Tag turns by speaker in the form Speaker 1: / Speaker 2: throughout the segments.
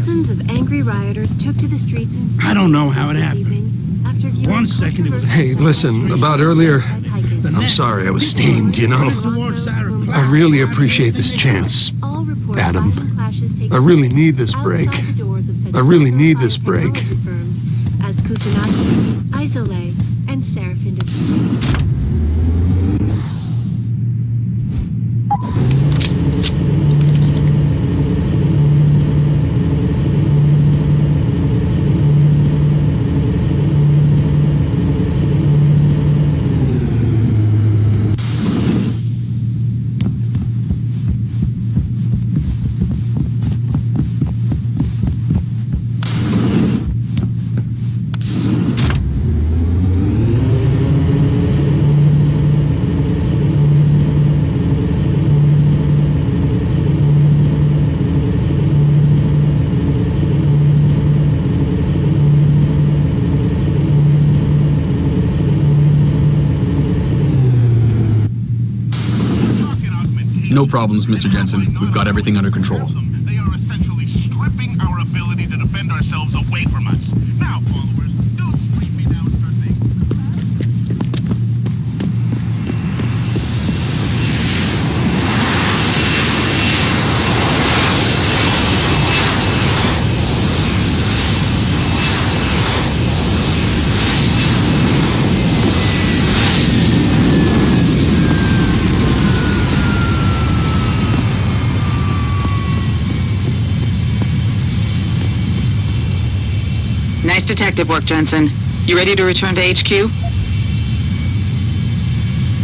Speaker 1: Dozens of angry rioters took to the streets in
Speaker 2: I don't know how it happened. 1 second it was...
Speaker 3: Hey, listen, about earlier, I'm sorry I was steamed, you know? I really appreciate this chance, Adam. I really need this break. I really need this break.
Speaker 1: As Kusanagi, Isole, and Seraph Industries.
Speaker 4: No problems, Mr. Jensen. We've got everything under control.
Speaker 5: They are essentially stripping our ability to defend ourselves away from us. Now, followers, don't scream me down, start saying...
Speaker 6: Nice detective work, Jensen. You ready to return to HQ?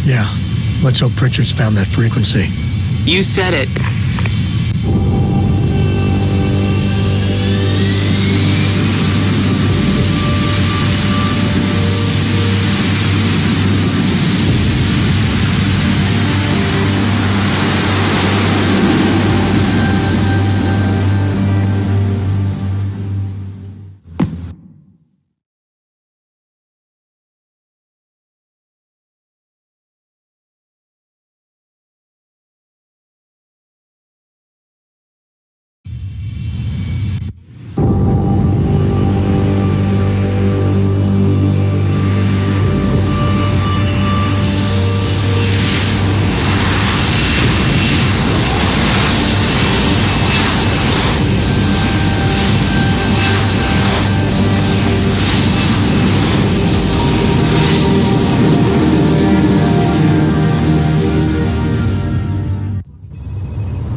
Speaker 7: Yeah. Let's hope Pritchard's found that frequency.
Speaker 6: You said it.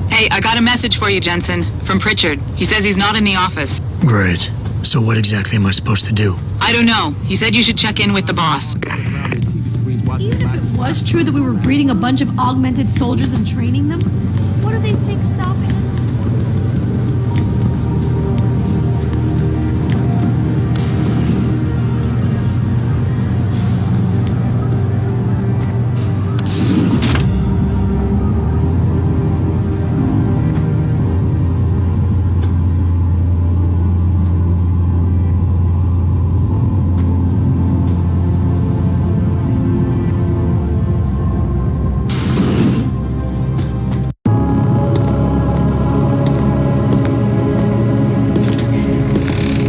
Speaker 6: Hey, I got a message for you, Jensen, from Pritchard. He says he's not in the office.
Speaker 7: Great. So what exactly am I supposed to do?
Speaker 6: I don't know. He said you should check in with the boss.
Speaker 8: Even if it was true that we were breeding a bunch of augmented soldiers and training them, what do they think stopping us?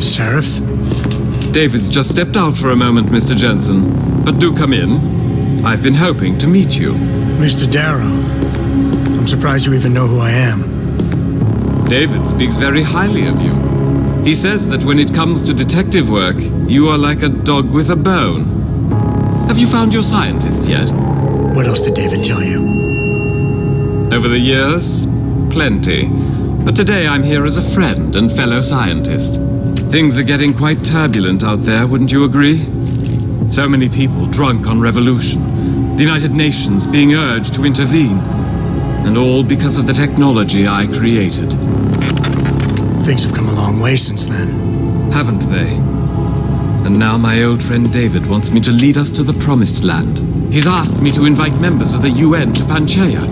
Speaker 7: Seraph?
Speaker 9: David's just stepped out for a moment, Mr. Jensen. But do come in. I've been hoping to meet you.
Speaker 7: Mr. Darrow. I'm surprised you even know who I am.
Speaker 9: David speaks very highly of you. He says that when it comes to detective work, you are like a dog with a bone. Have you found your scientist yet?
Speaker 7: What else did David tell you?
Speaker 9: Over the years, plenty. But today I'm here as a friend and fellow scientist. Things are getting quite turbulent out there, wouldn't you agree? So many people drunk on revolution. The United Nations being urged to intervene. And all because of the technology I created.
Speaker 7: Things have come a long way since then.
Speaker 9: Haven't they? And now my old friend David wants me to lead us to the Promised Land. He's asked me to invite members of the UN to Panchaea,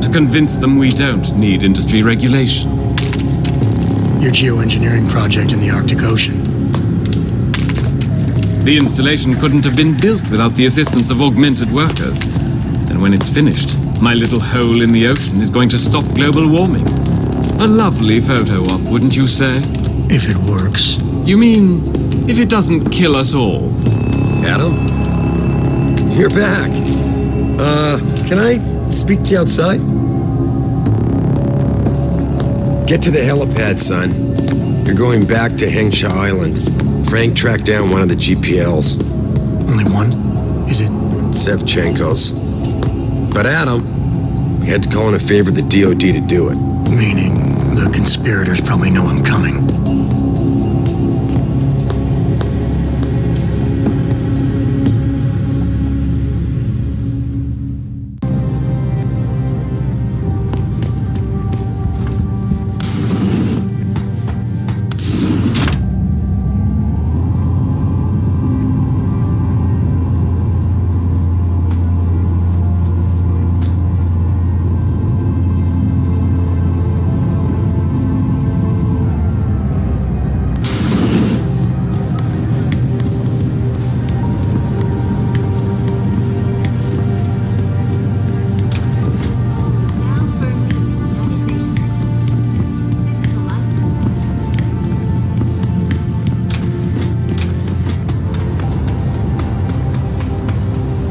Speaker 9: to convince them we don't need industry regulation.
Speaker 7: Your geoengineering project in the Arctic Ocean.
Speaker 9: The installation couldn't have been built without the assistance of augmented workers. And when it's finished, my little hole in the ocean is going to stop global warming. A lovely photo op, wouldn't you say?
Speaker 7: If it works.
Speaker 9: You mean, if it doesn't kill us all?
Speaker 10: Adam? You're back. Can I speak to you outside? Get to the helipad, son. You're going back to Hengsha Island. Frank tracked down one of the GPLs.
Speaker 7: Only one? Is it?
Speaker 10: Sevchenko's. But Adam, we had to call in a favor of the DOD to do it.
Speaker 7: Meaning the conspirators probably know I'm coming.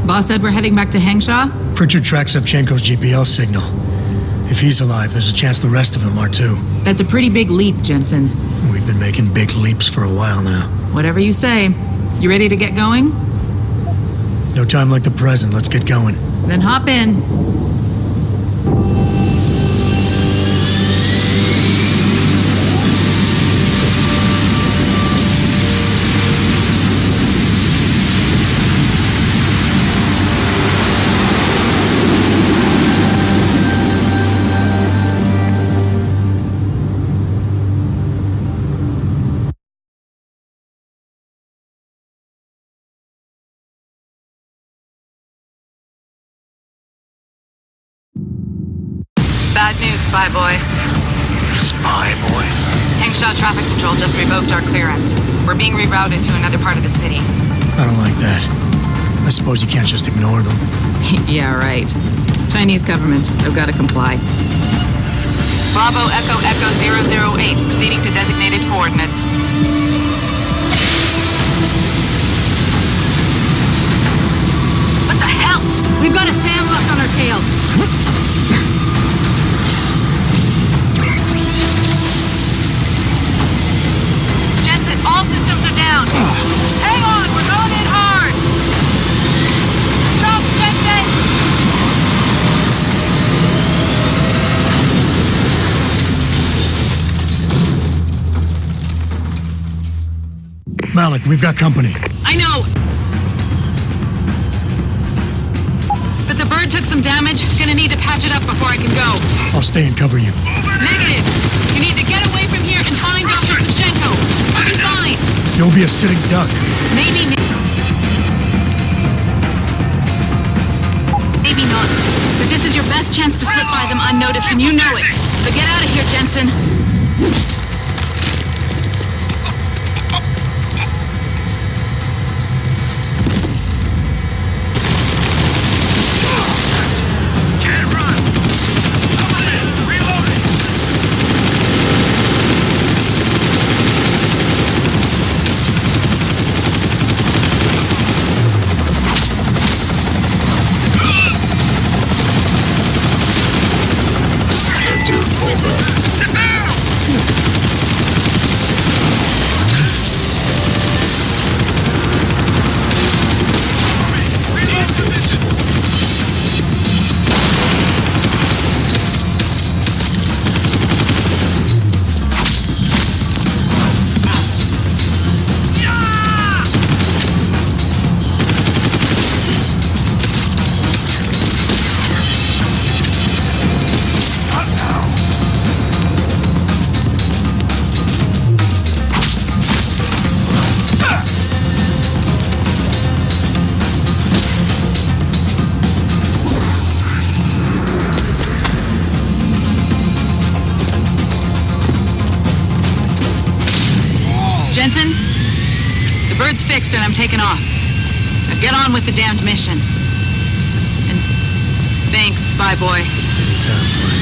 Speaker 6: Boss said we're heading back to Hengsha?
Speaker 7: Pritchard tracks Sevchenko's GPL signal. If he's alive, there's a chance the rest of them are too.
Speaker 6: That's a pretty big leap, Jensen.
Speaker 7: We've been making big leaps for a while now.
Speaker 6: Whatever you say. You ready to get going?
Speaker 7: No time like the present. Let's get going.
Speaker 6: Then hop in. Bad news, Spy Boy.
Speaker 7: Spy boy?
Speaker 6: Hengsha Traffic Control just revoked our clearance. We're being rerouted to another part of the city.
Speaker 7: I don't like that. I suppose you can't just ignore them.
Speaker 6: Yeah, right. Chinese government. They've got to comply. Bravo Echo Echo 008, proceeding to designated coordinates. What the hell? We've got a sandlock on our tail. Jensen, all systems are down. Hang on, we're going in hard. Stop, Jensen!
Speaker 7: Malik, we've got company.
Speaker 6: I know. But the bird took some damage. Gonna need to patch it up before I can go.
Speaker 7: I'll stay and cover you.
Speaker 6: Negative. You need to get away from here and find Dr. Sevchenko. We'll be fine.
Speaker 7: You'll be a sitting duck.
Speaker 6: Maybe not. But this is your best chance to slip by them unnoticed, and you know it. So get out of here, Jensen.
Speaker 5: Can't run! Coming in! Reloading! Get down! Reload position!
Speaker 6: Jensen, the bird's fixed and I'm taking off. Now get on with the damned mission. And thanks, Spy Boy.
Speaker 7: Time for it.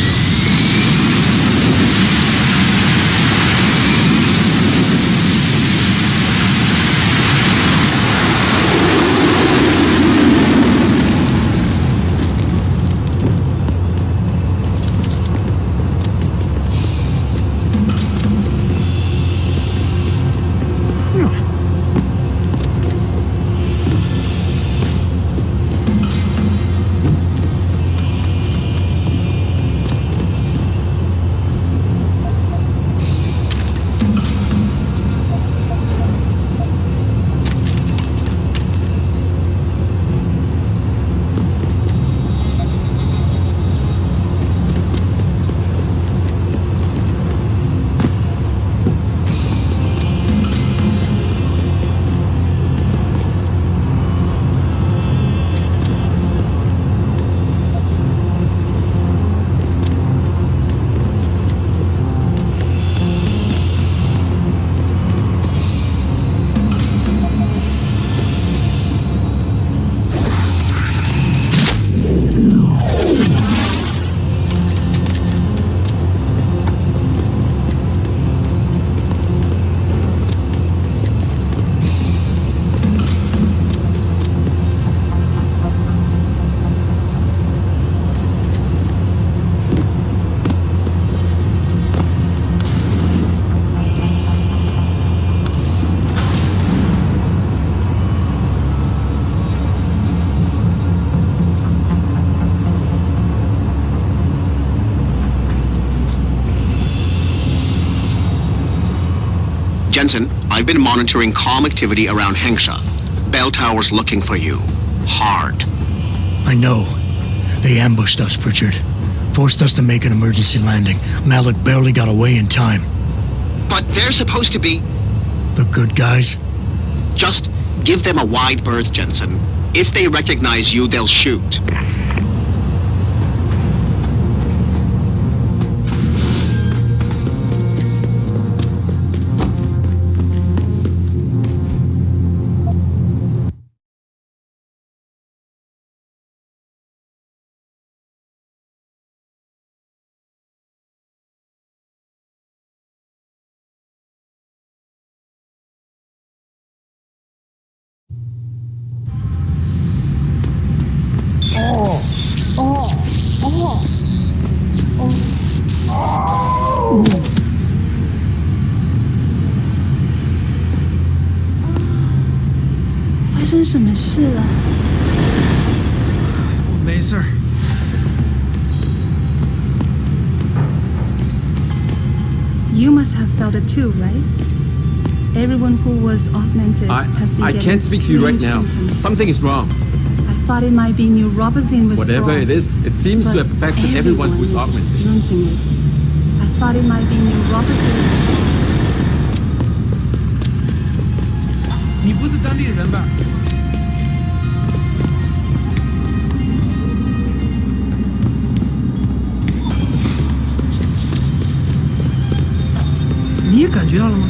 Speaker 11: Jensen, I've been monitoring comm activity around Hengsha. Bell Tower's looking for you. Hard.
Speaker 7: I know. They ambushed us, Pritchard. Forced us to make an emergency landing. Malik barely got away in time.
Speaker 11: But they're supposed to be...
Speaker 7: The good guys?
Speaker 11: Just give them a wide berth, Jensen. If they recognize you, they'll shoot.
Speaker 8: 发生什么事了？
Speaker 7: 我没事。
Speaker 12: You must have felt it too, right? Everyone who was augmented has been
Speaker 13: I
Speaker 12: getting
Speaker 13: can't speak to you right now.
Speaker 12: symptoms.
Speaker 13: Something is wrong.
Speaker 12: I thought it might be neuropozyne withdrawal.
Speaker 13: Whatever it is, it seems to have affected everyone who is augmented.
Speaker 12: Experiencing it. I thought it might be neuropozyne withdrawal.
Speaker 7: 你不是当地人吧？你也感觉到了吗？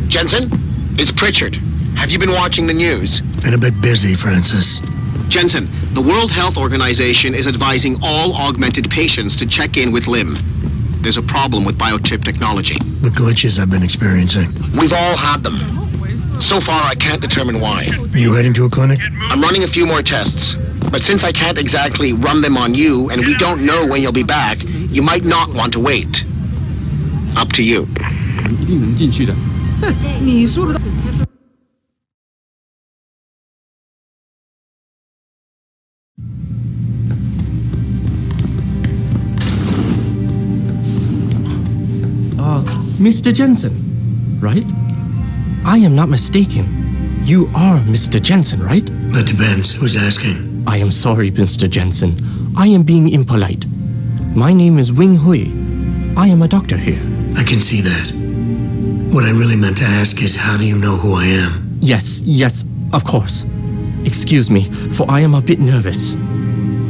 Speaker 11: Jensen, it's Pritchard. Have you been watching the news?
Speaker 7: Been a bit busy, Francis.
Speaker 11: Jensen, the World Health Organization is advising all augmented patients to check in with Lim. There's a problem with biochip technology.
Speaker 7: The glitches I've been experiencing.
Speaker 11: We've all had them. So far, I can't determine why.
Speaker 7: Are you heading to a clinic?
Speaker 11: I'm running a few more tests. But since I can't exactly run them on you, and we don't know when you'll be back, you might not want to wait. Up to you.
Speaker 13: 一定能进去的。
Speaker 7: 你说的。
Speaker 14: Mr. Jensen, right? I am not mistaken. You are Mr. Jensen, right?
Speaker 7: That depends. Who's asking?
Speaker 14: I am sorry, Mr. Jensen. I am being impolite. My name is Wing Hui. I am a doctor here.
Speaker 7: I can see that. What I really meant to ask is, how do you know who I am?
Speaker 14: Yes, of course. Excuse me, for I am a bit nervous.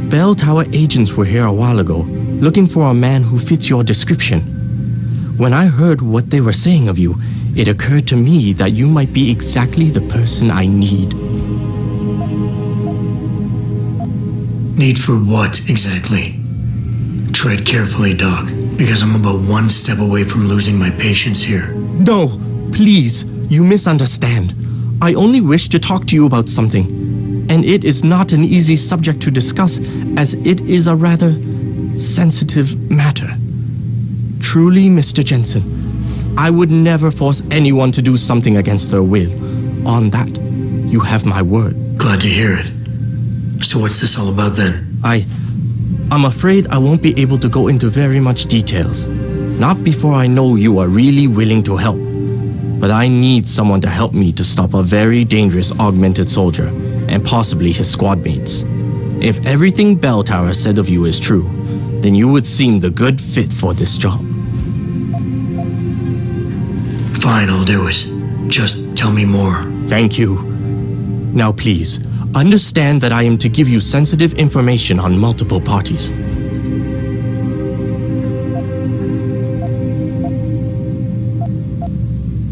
Speaker 14: Bell Tower agents were here a while ago, looking for a man who fits your description. When I heard what they were saying of you, it occurred to me that you might be exactly the person I need.
Speaker 7: Need for what, exactly? Tread carefully, Doc, because I'm about one step away from losing my patience here.
Speaker 14: No, please, you misunderstand. I only wish to talk to you about something, and it is not an easy subject to discuss, as it is a rather sensitive matter. Truly, Mr. Jensen, I would never force anyone to do something against their will. On that, you have my word.
Speaker 7: Glad to hear it. So what's this all about then?
Speaker 14: I'm afraid I won't be able to go into very much details. Not before I know you are really willing to help. But I need someone to help me to stop a very dangerous augmented soldier, and possibly his squad mates. If everything Bell Tower said of you is true, then you would seem the good fit for this job.
Speaker 7: Fine, I'll do it. Just tell me more.
Speaker 14: Thank you. Now please, understand that I am to give you sensitive information on multiple parties.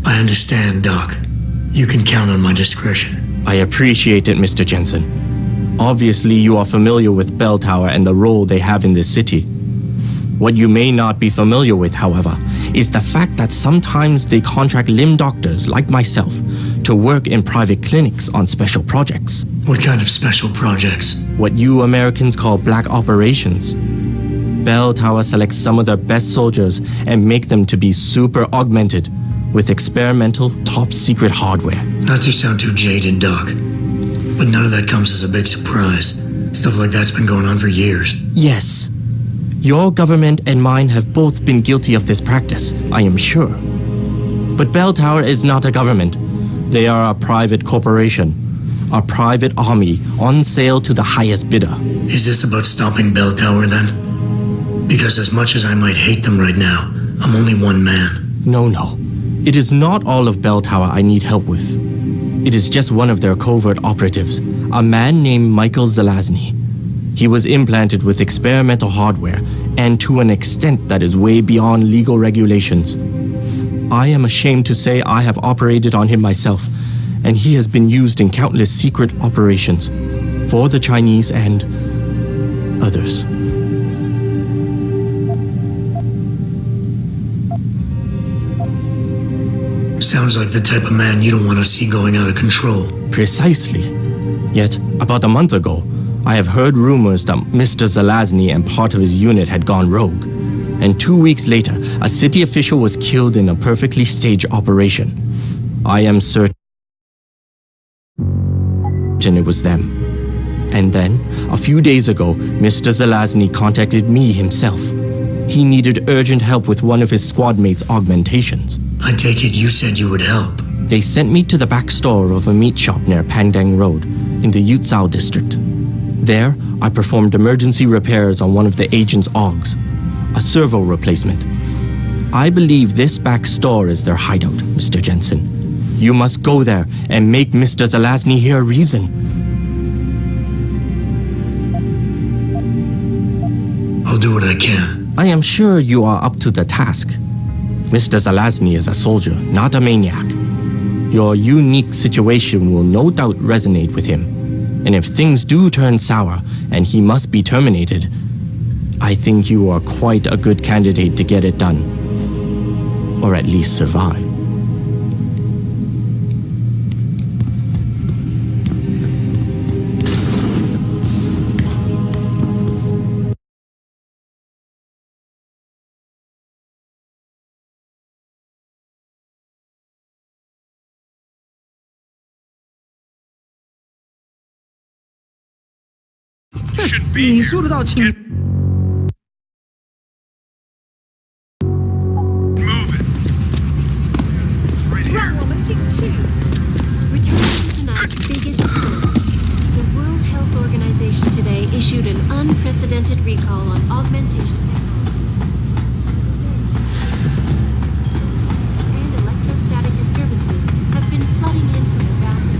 Speaker 7: I understand, Doc. You can count on my discretion.
Speaker 14: I appreciate it, Mr. Jensen. Obviously, you are familiar with Bell Tower and the role they have in this city. What you may not be familiar with, however, is the fact that sometimes they contract limb doctors like myself to work in private clinics on special projects.
Speaker 7: What kind of special projects?
Speaker 14: What you Americans call black operations. Bell Tower selects some of their best soldiers and make them to be super augmented with experimental, top-secret hardware.
Speaker 7: Not to sound too jaded, Doc, but none of that comes as a big surprise. Stuff like that's been going on for years.
Speaker 14: Yes. Your government and mine have both been guilty of this practice, I am sure. But Bell Tower is not a government. They are a private corporation, a private army on sale to the highest bidder.
Speaker 7: Is this about stopping Bell Tower then? Because as much as I might hate them right now, I'm only one man.
Speaker 14: No. It is not all of Bell Tower I need help with. It is just one of their covert operatives, a man named Michael Zelazny. He was implanted with experimental hardware, and to an extent that is way beyond legal regulations. I am ashamed to say I have operated on him myself, and he has been used in countless secret operations for the Chinese and others.
Speaker 7: Sounds like the type of man you don't want to see going out of control.
Speaker 14: Precisely. Yet, about a month ago, I have heard rumors that Mr. Zelazny and part of his unit had gone rogue. And 2 weeks later, a city official was killed in a perfectly staged operation. I am certain it was them. And then, a few days ago, Mr. Zelazny contacted me himself. He needed urgent help with one of his squad mates' augmentations.
Speaker 7: I take it you said you would help.
Speaker 14: They sent me to the back store of a meat shop near Pandang Road, in the Yutzao district. There, I performed emergency repairs on one of the agent's augs, a servo replacement. I believe this back store is their hideout, Mr. Jensen. You must go there and make Mr. Zelazny hear reason.
Speaker 7: I'll do what I can.
Speaker 14: I am sure you are up to the task. Mr. Zelazny is a soldier, not a maniac. Your unique situation will no doubt resonate with him. And if things do turn sour and he must be terminated, I think you are quite a good candidate to get it done. Or at least survive.
Speaker 5: You should be here. Get moving. It's right here.
Speaker 1: Returning to tonight's biggest story. The World Health Organization today issued an unprecedented recall on augmentation technology. And electrostatic disturbances have been flooding in from the bathroom.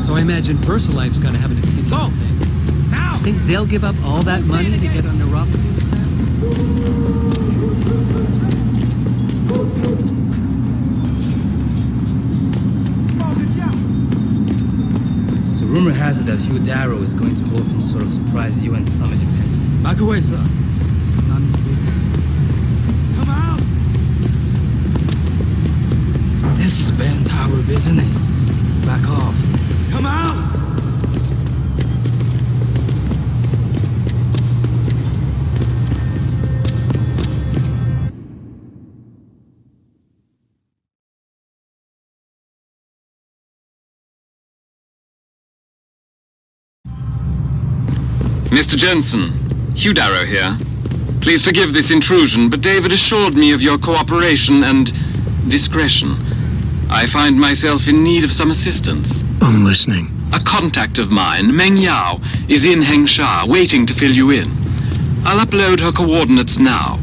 Speaker 15: So I imagine VersaLife's got to have an opinion on things.
Speaker 5: Now!
Speaker 15: Think they'll give up all that money to get a neuropathy set?
Speaker 16: So rumor has it that Hugh Darrow is going to hold some sort of surprise UN summit in Penn. Back away, sir. This is none of your business. Come out! This is Bell Tower business. Back off. Come out!
Speaker 9: Mr. Jensen, Hugh Darrow here. Please forgive this intrusion, but David assured me of your cooperation and discretion. I find myself in need of some assistance.
Speaker 7: I'm listening.
Speaker 9: A contact of mine, Meng Yao, is in Hengsha, waiting to fill you in. I'll upload her coordinates now.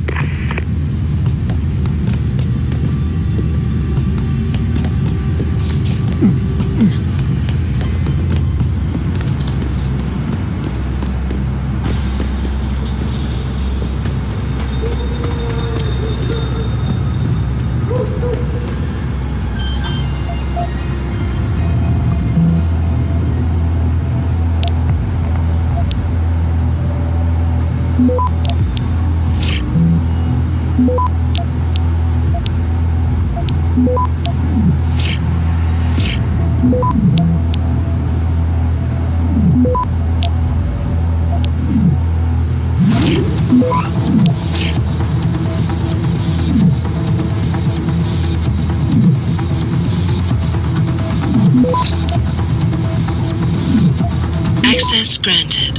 Speaker 17: Request granted.